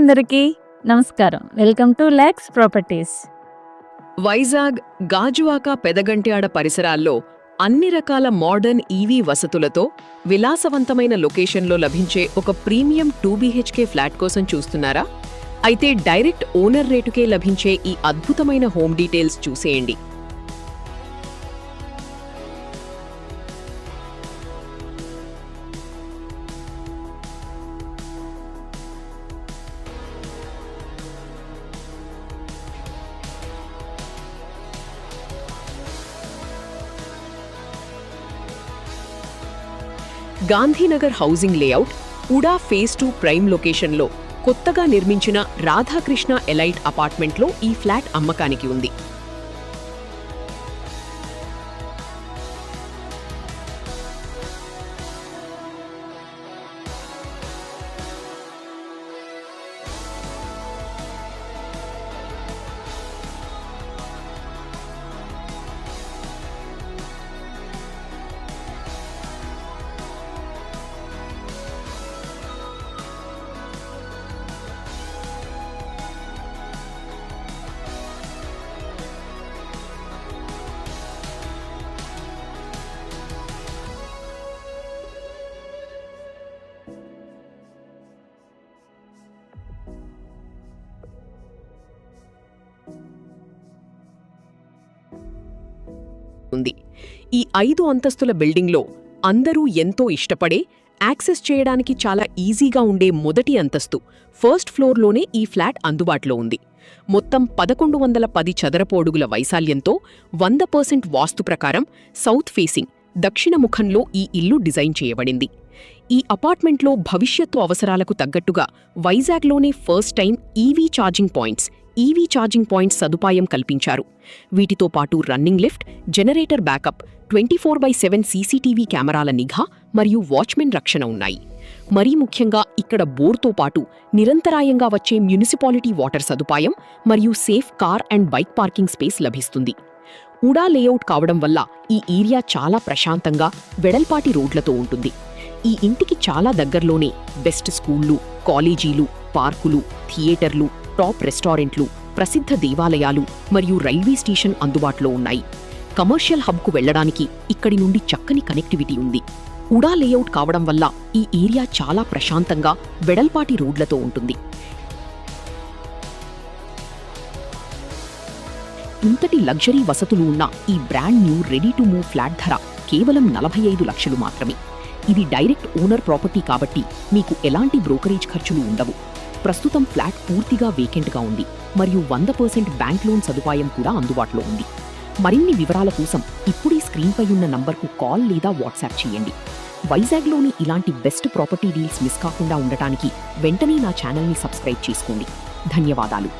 అందరికీ నమస్కారం. Welcome to lakhs properties. Vizag Gajuwaka Pedagantyada పరిసరాల్లో అన్ని రకాల మోడర్న్ ఈవీ వసతులతో విలాసవంతమైన లొకేషన్లో లభించే ఒక ప్రీమియం 2BHK ఫ్లాట్ కోసం చూస్తున్నారా? అయితే డైరెక్ట్ ఓనర్ రేటుకే లభించే ఈ అద్భుతమైన హోమ్ డీటెయిల్స్ చూసేయండి. గాంధీనగర్ హౌసింగ్ లేఅవుట్ ఉడా ఫేజ్ 2 ప్రైమ్ లొకేషన్లో కొత్తగా నిర్మించిన రాధాకృష్ణ ఎలైట్ అపార్ట్మెంట్లో ఈ ఫ్లాట్ అమ్మకానికి ఉంది. ఈ 5 అంతస్తుల బిల్డింగ్లో అందరూ ఎంతో ఇష్టపడే, యాక్సెస్ చేయడానికి చాలా ఈజీగా ఉండే మొదటి అంతస్తు ఫస్ట్ ఫ్లోర్లోనే ఈ ఫ్లాట్ అందుబాటులో ఉంది. మొత్తం 1110 చదరపు అడుగుల వైశాల్యంతో 100% వాస్తు ప్రకారం సౌత్ ఫేసింగ్ దక్షిణ ముఖంలో ఈ ఇల్లు డిజైన్ చేయబడింది. ఈ అపార్ట్మెంట్లో భవిష్యత్తు అవసరాలకు తగ్గట్టుగా వైజాగ్లోనే first time EV charging points సదుపాయం కల్పించారు. వీటితో పాటు running lift, generator backup, 24/7 CCTV కెమెరాల నిఘా మరియు వాచ్మెన్ రక్షణ ఉన్నాయి. మరీ ముఖ్యంగా ఇక్కడ బోర్తో పాటు నిరంతరాయంగా వచ్చే మున్సిపాలిటీ వాటర్ సదుపాయం మరియు safe car and bike parking space లభిస్తుంది. ఉడా లేఅవుట్ కావడం వల్ల ఈ ఏరియా చాలా ప్రశాంతంగా వెడల్పాటి రోడ్లతో ఉంటుంది. ఈ ఇంటికి చాలా దగ్గరలోనే బెస్ట్ స్కూళ్లు, కాలేజీలు, పార్కులు, థియేటర్లు, టాప్ రెస్టారెంట్లు, ప్రసిద్ధ దేవాలయాలు మరియు రైల్వే స్టేషన్ అందుబాటులో ఉన్నాయి. కమర్షియల్ హబ్కు వెళ్లడానికి ఇక్కడి నుండి చక్కని కనెక్టివిటీ ఉంది. ఉడా లేఅవుట్ కావడం వల్ల ఈ ఏరియా చాలా ప్రశాంతంగా వెడల్పాటి రోడ్లతో ఉంటుంది. ఇంతటి లగ్జరీ వసతులు ఉన్న ఈ brand new ready to move flat ధర కేవలం 45 లక్షలు మాత్రమే. ఇది డైరెక్ట్ ఓనర్ ప్రాపర్టీ కాబట్టి మీకు ఎలాంటి బ్రోకరేజ్ ఖర్చులు ఉండవు. ప్రస్తుతం ఫ్లాట్ పూర్తిగా వేకెంట్గా ఉంది మరియు 100% బ్యాంక్ లోన్ సదుపాయం కూడా అందుబాటులో ఉంది. మరిన్ని వివరాల కోసం ఇప్పుడే స్క్రీన్పై ఉన్న నంబర్కు కాల్ లేదా వాట్సాప్ చేయండి. వైజాగ్లోని ఇలాంటి బెస్ట్ ప్రాపర్టీ డీల్స్ మిస్ కాకుండా ఉండటానికి వెంటనే నా ఛానల్ని సబ్స్క్రైబ్ చేసుకోండి. ధన్యవాదాలు.